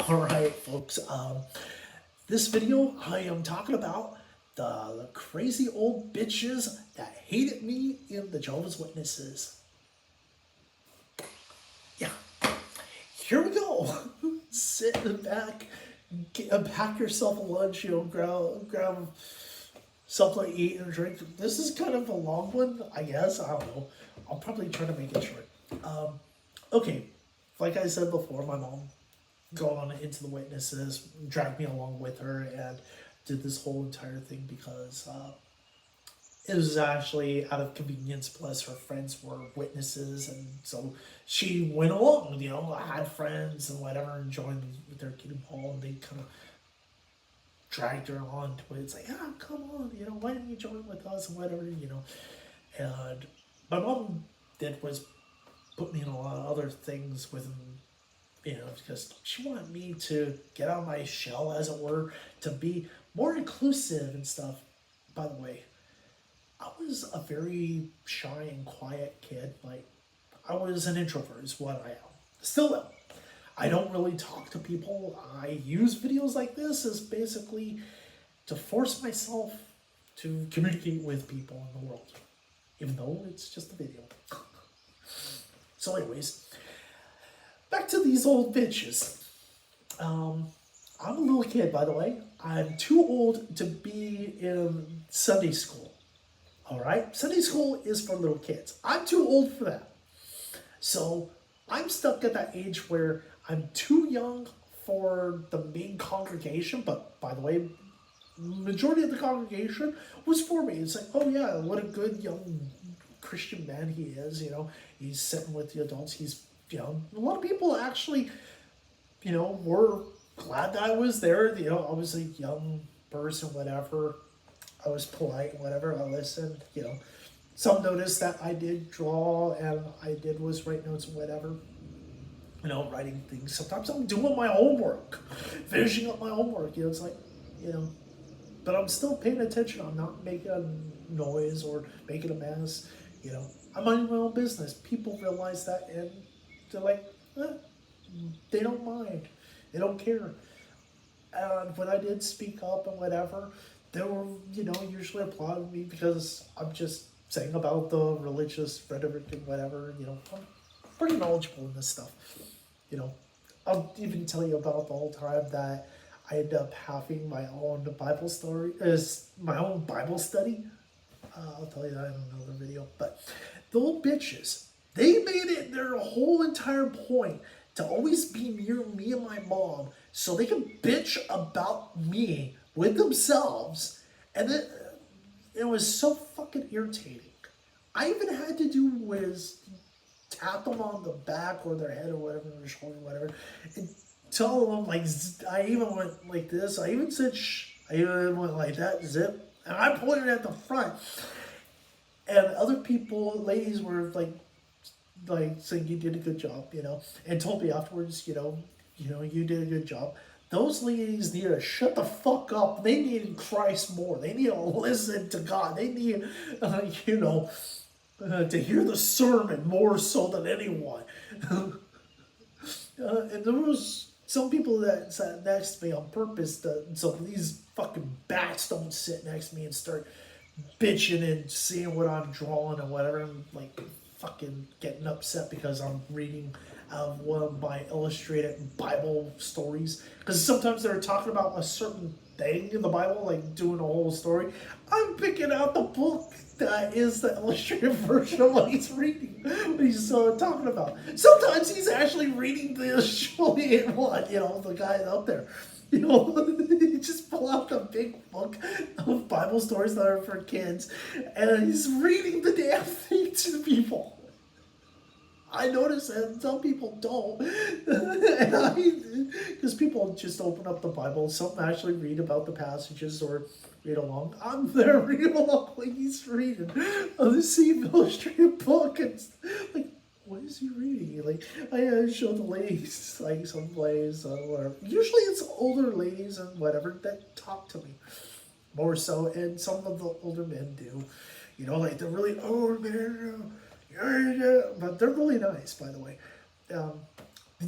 Alright folks, this video I am talking about the crazy old bitches that hated me in the Jehovah's Witnesses. Yeah, here we go. Sit back, pack yourself a lunch, grab something to eat and drink. This is kind of a long one, I guess, I don't know. I'll probably try to make it short. Okay, like I said before, my mom gone into the witnesses, dragged me along with her, and did this whole entire thing because it was actually out of convenience. Plus, her friends were witnesses, and so she went along. I had friends and whatever, and joined with their kingdom hall, and they kind of dragged her on to it. It's like, come on, why didn't you join with us and whatever, And my mom did was put me in a lot of other things with because she wanted me to get out of my shell, as it were, to be more inclusive and stuff. By the way, I was a very shy and quiet kid. Like, I was an introvert is what I am. Still am. I don't really talk to people. I use videos like this as basically to force myself to communicate with people in the world, even though it's just a video. So anyways, back to these old bitches. I'm a little kid, by the way. I'm too old to be in Sunday school. Alright? Sunday school is for little kids. I'm too old for that. So I'm stuck at that age where I'm too young for the main congregation. But by the way, majority of the congregation was for me. It's like, oh yeah, what a good young Christian man he is. He's sitting with the adults. He's a lot of people actually, were glad that I was there. I was a young person, whatever. I was polite, whatever. I listened, Some noticed that I did draw and was write notes and whatever. Writing things. Sometimes I'm doing my homework, finishing up my homework. It's like, but I'm still paying attention. I'm not making a noise or making a mess. I'm minding my own business. People realize that, and they're like, they don't mind. They don't care. And when I did speak up and whatever, they were, usually applauding me because I'm just saying about the religious rhetoric and whatever. I'm pretty knowledgeable in this stuff. I'll even tell you about the whole time that I ended up having my own Bible study. I'll tell you that in another video. But the old bitches, they made it their whole entire point to always be near me and my mom so they can bitch about me with themselves. And then it was so fucking irritating. I even had to do was tap them on the back or their head or whatever, or their shoulder or whatever, and tell them, like, I even went like this. I even said shh. I even went like that, zip. And I pointed at the front. And other people, ladies, were like saying you did a good job, and told me afterwards, you did a good job. Those ladies need to shut the fuck up. They need Christ more. They need to listen to God. They need, to hear the sermon more so than anyone. And there was some people that sat next to me on purpose so these fucking bats don't sit next to me and start bitching and seeing what I'm drawing and whatever. I'm like fucking getting upset because I'm reading one of my illustrated Bible stories. Because sometimes they're talking about a certain thing in the Bible, like doing a whole story. I'm picking out the book that is the illustrated version of what he's reading, what he's talking about. Sometimes he's actually reading the illustrated one, the guy up there. He just pull out a big book of Bible stories that are for kids, and he's reading the damn thing to the people. I notice that some people don't, because people just open up the Bible. Some actually read about the passages or read along. I'm there reading along like he's reading the same illustrated book. It's like, what is he reading? Like, I show the ladies, like, some plays, whatever. Usually it's older ladies and whatever that talk to me more so, and some of the older men do. Like, they're really, oh, man, but they're really nice, by the way.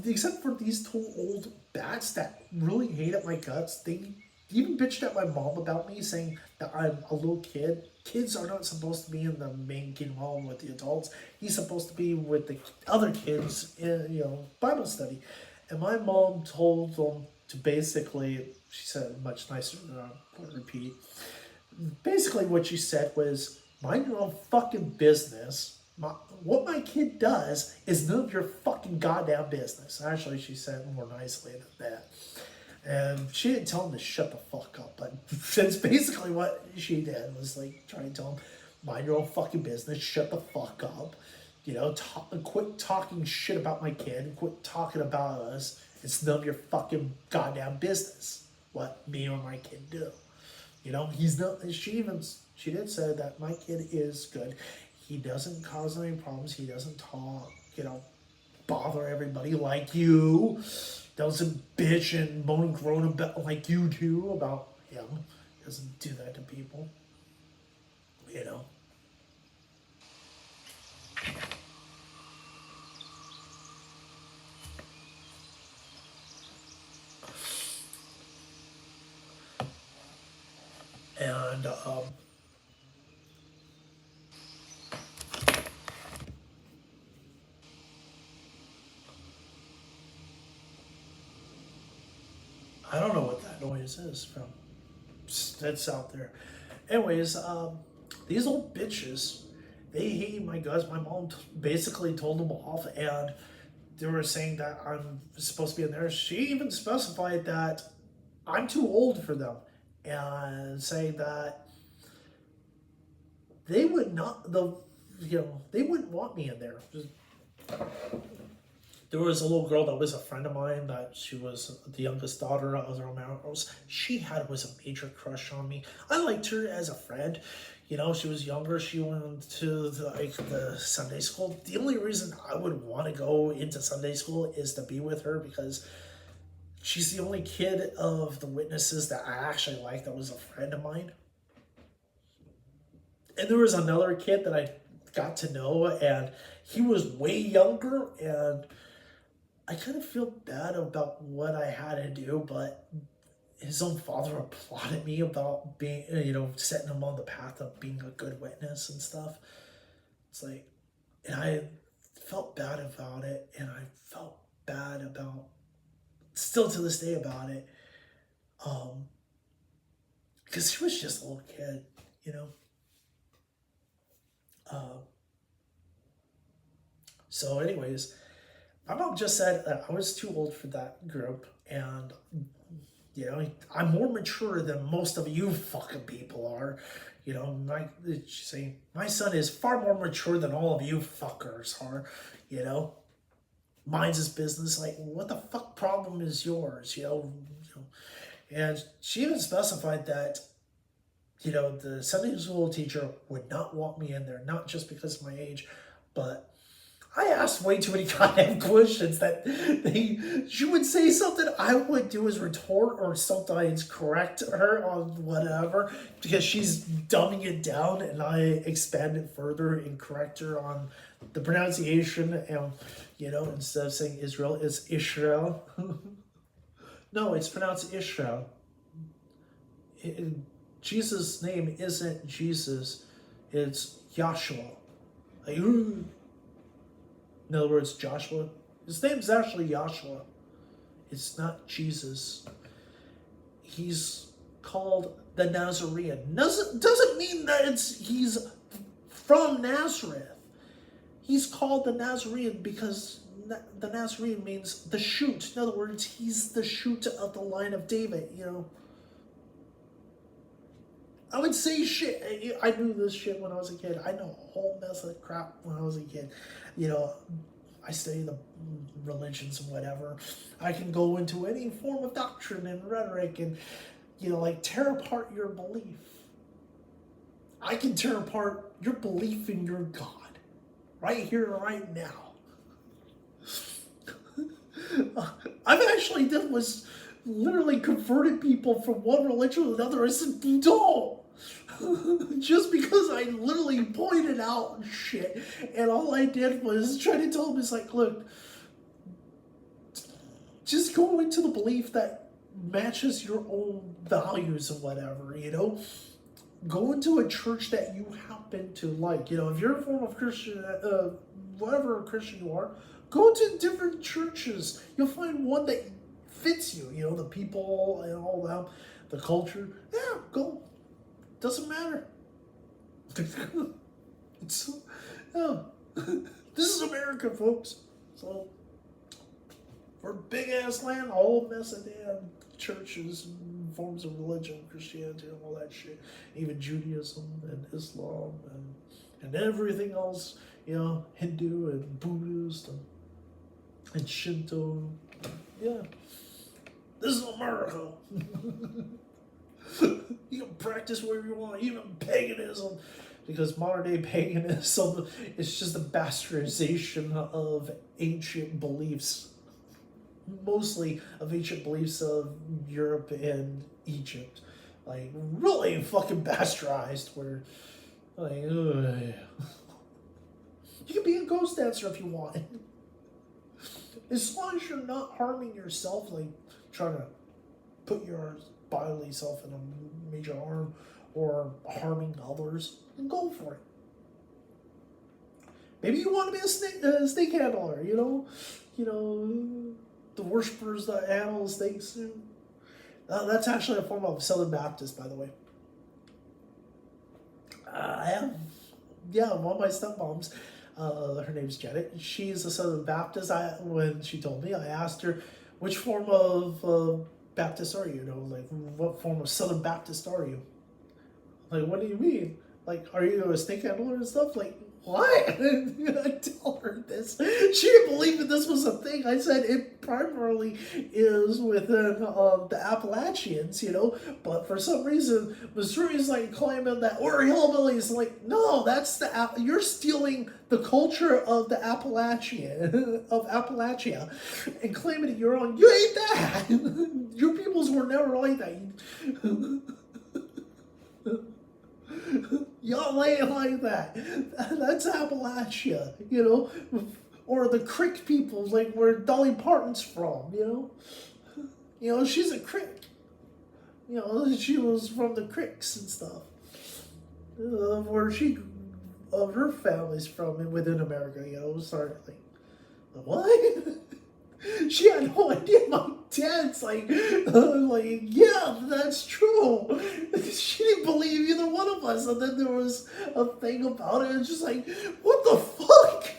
Except for these two old bats that really hated my guts. They even bitched at my mom about me, saying that I'm a little kid. Kids are not supposed to be in the main kid home with the adults. He's supposed to be with the other kids in, Bible study. And my mom told them to basically, she said it much nicer than I'll repeat. Basically, what she said was, mind your own fucking business. What my kid does is none of your fucking goddamn business. Actually, she said it more nicely than that. And she didn't tell him to shut the fuck up, but that's basically what she did, was like trying to tell him, mind your own fucking business, shut the fuck up, quit talking shit about my kid, quit talking about us. It's none of your fucking goddamn business what me or my kid do. He's not. She did say that my kid is good. He doesn't cause any problems. He doesn't talk, bother everybody like you. Doesn't bitch and moan and groan about like you do about him. Doesn't do that to people. And I don't know what that noise is from. That's out there. Anyways, these old bitches, they hate my guts. My mom basically told them off, and they were saying that I'm supposed to be in there. She even specified that I'm too old for them, and saying that they would not they wouldn't want me in there. There was a little girl that was a friend of mine, that she was the youngest daughter of the Romeros. She was a major crush on me. I liked her as a friend. She was younger. She went to the Sunday school. The only reason I would want to go into Sunday school is to be with her, because she's the only kid of the witnesses that I actually liked that was a friend of mine. And there was another kid that I got to know, and he was way younger, and I kind of feel bad about what I had to do, but his own father applauded me about being, setting him on the path of being a good witness and stuff. It's like, and I felt bad about it, and I felt bad about, still to this day about it, because he was just a little kid, So anyways, my mom just said that I was too old for that group, and I'm more mature than most of you fucking people are. She's saying my son is far more mature than all of you fuckers are. Minds his business. Like, what the fuck problem is yours? And she even specified that the Sunday school teacher would not want me in there, not just because of my age, but I asked way too many goddamn questions that she would say something, I would do is retort or sometimes correct her on whatever, because she's dumbing it down, and I expand it further and correct her on the pronunciation, and instead of saying Israel, it's Israel. No, it's pronounced Israel. Jesus' name isn't Jesus, it's Yahshua. Like, in other words, Joshua. His name's actually Yahshua. It's not Jesus. He's called the Nazarene. Doesn't mean that he's from Nazareth. He's called the Nazarene because the Nazarene means the shoot. In other words, he's the shoot of the line of David, I would say shit. I knew this shit when I was a kid. I know a whole mess of crap when I was a kid. I study the religions and whatever. I can go into any form of doctrine and rhetoric and, tear apart your belief. I can tear apart your belief in your God. Right here, right now. I've actually done was literally converted people from one religion to another. I said, no. Just because I literally pointed out shit, and all I did was try to tell them, is like, look, just go into the belief that matches your own values and whatever, you know? Go into a church that you happen to like. You know, if you're a form of Christian, whatever Christian you are, go to different churches. You'll find one that fits you. You know, the people and all that, the culture. Yeah, go. Doesn't matter. It's, yeah. This is America, folks. So, for big ass land, all mess of damn churches and forms of religion, Christianity and all that shit, even Judaism and Islam and everything else, you know, Hindu and Buddhist and Shinto. Yeah, this is America. You can practice wherever you want, even paganism, because modern day paganism is just a bastardization of ancient beliefs. Mostly of ancient beliefs of Europe and Egypt. Like, really fucking bastardized, where, like, ugh. You can be a ghost dancer if you want. As long as you're not harming yourself, like, trying to put your bodily self in a major harm or harming others, then go for it. Maybe you want to be a snake handler, you know, the worshippers that handle snakes. That's actually a form of Southern Baptist, by the way. One of my stepmoms, her name's Janet. She's a Southern Baptist. When she told me, I asked her, which form of Baptist are you? You know, like, what form of Southern Baptist are you? Like, what do you mean? Like, are you a snake handler and stuff? Like, what? I tell her this. She didn't believe that this was a thing. I said it primarily is within the Appalachians, you know, but for some reason, Missouri's like claiming that we're hillbillies. Like, no, you're stealing the culture of the Appalachia, and claiming that you're on. You ain't that. Your peoples were never like that. Y'all ain't like that. That's Appalachia, you know, or the Creek people, like where Dolly Parton's from, you know. You know, she's a Creek. You know, she was from the Creeks and stuff. Where her family's from within America, you know. Sorry, like, what? She had no idea. My dad's like, yeah, that's true. She didn't believe either one of us. And then there was a thing about it. It's just like, what the fuck?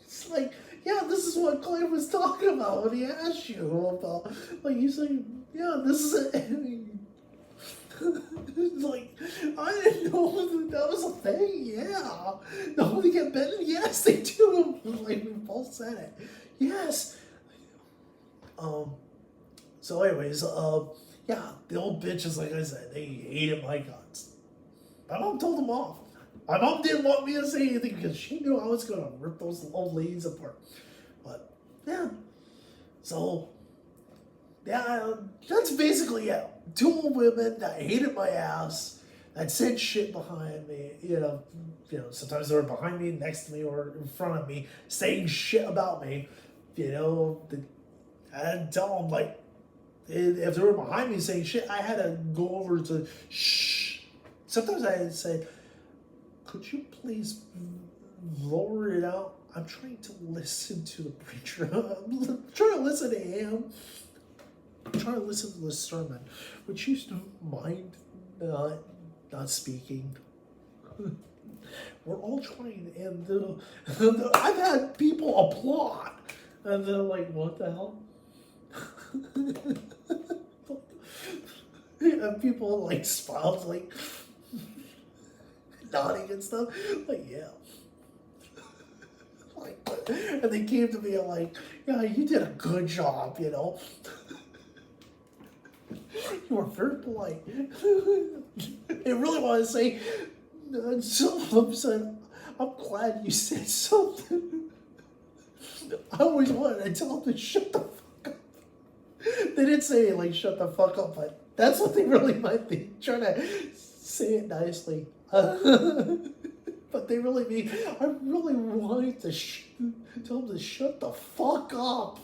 It's like, yeah, this is what Clay was talking about when he asked you about. Like, he's like, yeah, this is it. Like, I didn't know that was a thing. Yeah. No, they get bitten? Yes, they do. Like, we both said it. Yes. So anyways, yeah, the old bitches, like I said, they hated my guts. My mom told them off. My mom didn't want me to say anything because she knew I was going to rip those old ladies apart. But, yeah. So, yeah, that's basically it. Two old women that hated my ass, that said shit behind me, you know, sometimes they were behind me, next to me, or in front of me, saying shit about me, you know. I'd tell them, like, if they were behind me saying shit, I had to go over to shh. Sometimes I'd say, could you please lower it out? I'm trying to listen to the preacher. I'm trying to listen to him. I'm trying to listen to the sermon. Would you mind not speaking? We're all trying, and I've had people applaud, and they're like, what the hell? And people like smiled, like nodding and stuff, like, yeah. Like, and they came to me and like, yeah, you did a good job, you know. You were very polite. They really want to say, some of them said, I'm glad you said something. I always wanted to tell them to shut the fuck up. They didn't say, like, shut the fuck up, but that's what they really meant. They trying to say it nicely. But they really mean, I really wanted to tell them to shut the fuck up.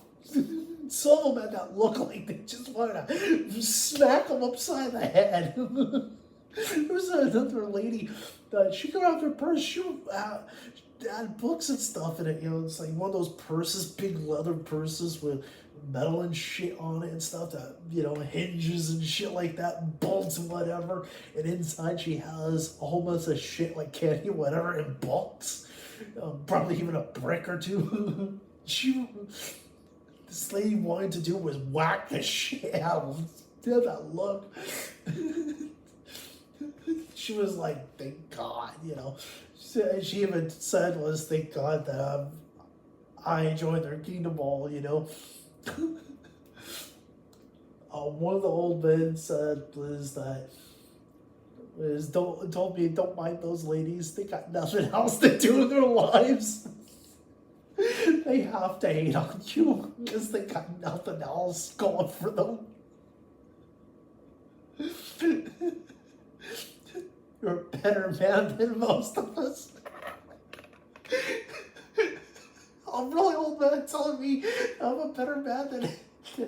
Some of them had that look like they just wanted to smack them upside the head. There was another lady that she grabbed her purse. She had books and stuff in it. You know, it's like one of those purses, big leather purses with metal and shit on it and stuff that, you know, hinges and shit like that, bolts and whatever. And inside she has a whole bunch of shit like candy, whatever, in books. Probably even a brick or two. This lady wanted to do was whack the shit out of him. She had that look. She was like, thank God, you know. She even said was, thank God that I joined their Kingdom Ball, you know. One of the old men said told me don't mind those ladies. They got nothing else to do in their lives. They have to hate on you because they got nothing else going for them. You're a better man than most of us. A really old man telling me I'm a better man than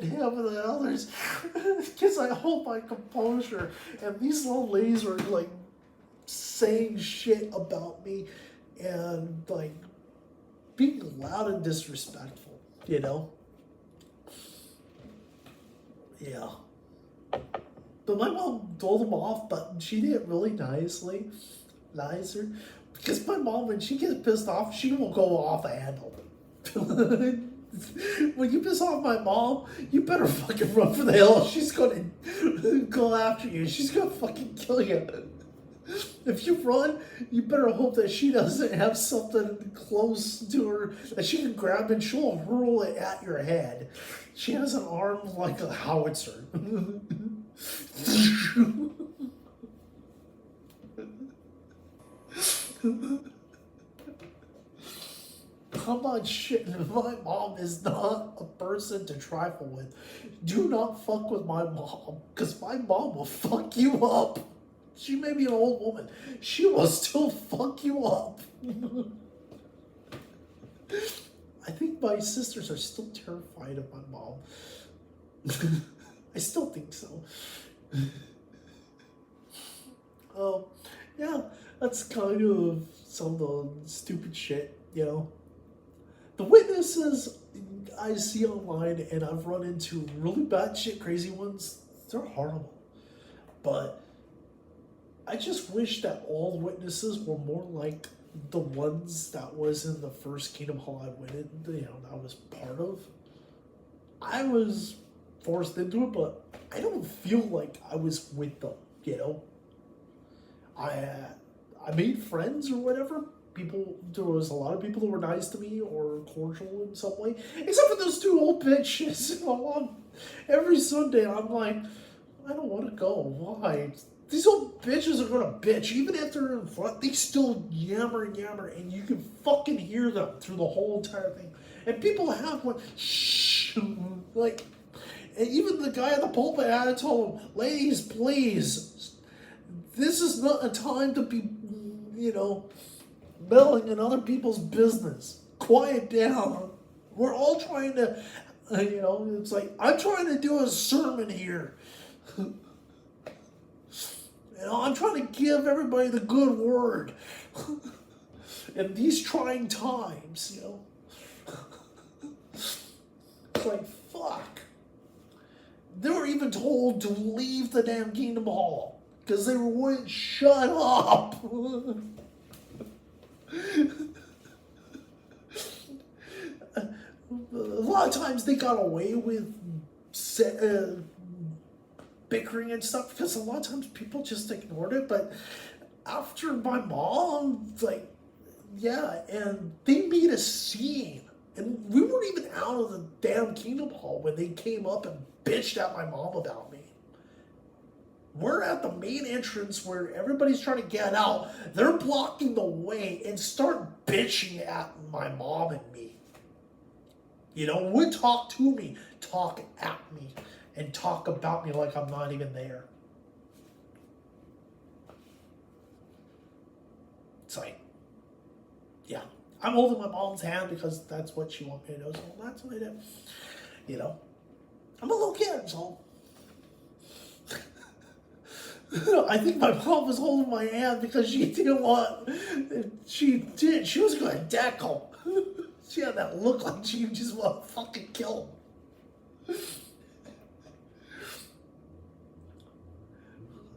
him and than others because I hold my composure. And these old ladies were like saying shit about me and like being loud and disrespectful, you know? Yeah. But my mom told them off, but she did it really nicer. Because my mom, when she gets pissed off, she will go off the handle. When you piss off my mom, you better fucking run for the hill. She's gonna go after you. She's gonna fucking kill you. If you run, you better hope that she doesn't have something close to her that she can grab and she'll hurl it at your head. She has an arm like a howitzer. Come on, shit. My mom is not a person to trifle with. Do not fuck with my mom, because my mom will fuck you up. She may be an old woman. She will still fuck you up. I think my sisters are still terrified of my mom. I still think so. Yeah, that's kind of some of the stupid shit, you know. The witnesses I see online, and I've run into really bad shit, crazy ones, they're horrible. But I just wish that all witnesses were more like the ones that was in the first Kingdom Hall I went in, you know, that I was part of. I was forced into it, but I don't feel like I was with them, you know. I made friends or whatever. There was a lot of people that were nice to me or cordial in some way, except for those two old bitches. Every Sunday I'm like, I don't want to go. Why? These old bitches are gonna bitch. Even if they're in front, they still yammer and yammer, and you can fucking hear them through the whole entire thing. And people have one, shh, like, and even the guy at the pulpit had to tell them, ladies, please, this is not a time to be, you know, meddling in other people's business. Quiet down. We're all trying to, you know, it's like, I'm trying to do a sermon here. You know, I'm trying to give everybody the good word. In these trying times, you know. It's like, fuck. They were even told to leave the damn Kingdom Hall because they wouldn't shut up. A lot of times they got away with bickering and stuff because a lot of times people just ignored it. But after my mom, like, yeah, and they made a scene. And we weren't even out of the damn Kingdom Hall when they came up and bitched at my mom about me. We're at the main entrance where everybody's trying to get out. They're blocking the way and start bitching at my mom and me. You know, would talk to me, talk at me, and talk about me like I'm not even there. It's like, yeah. I'm holding my mom's hand because that's what she wanted me to do, so that's what I did. You know, I'm a little kid, so. I think my mom was holding my hand because she didn't want. She was going to tackle. She had that look like she just want to fucking kill him.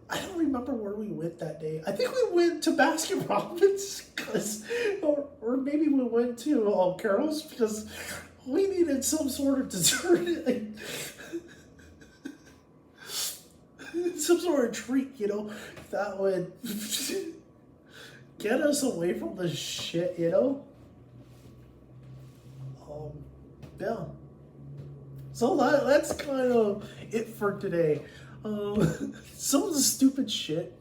I don't remember where we went that day. I think we went to Baskin Robbins, or maybe we went to Carol's because we needed some sort of dessert. Some sort of treat, you know, that would get us away from the shit, you know? Yeah. So that's kind of it for today. Some of the stupid shit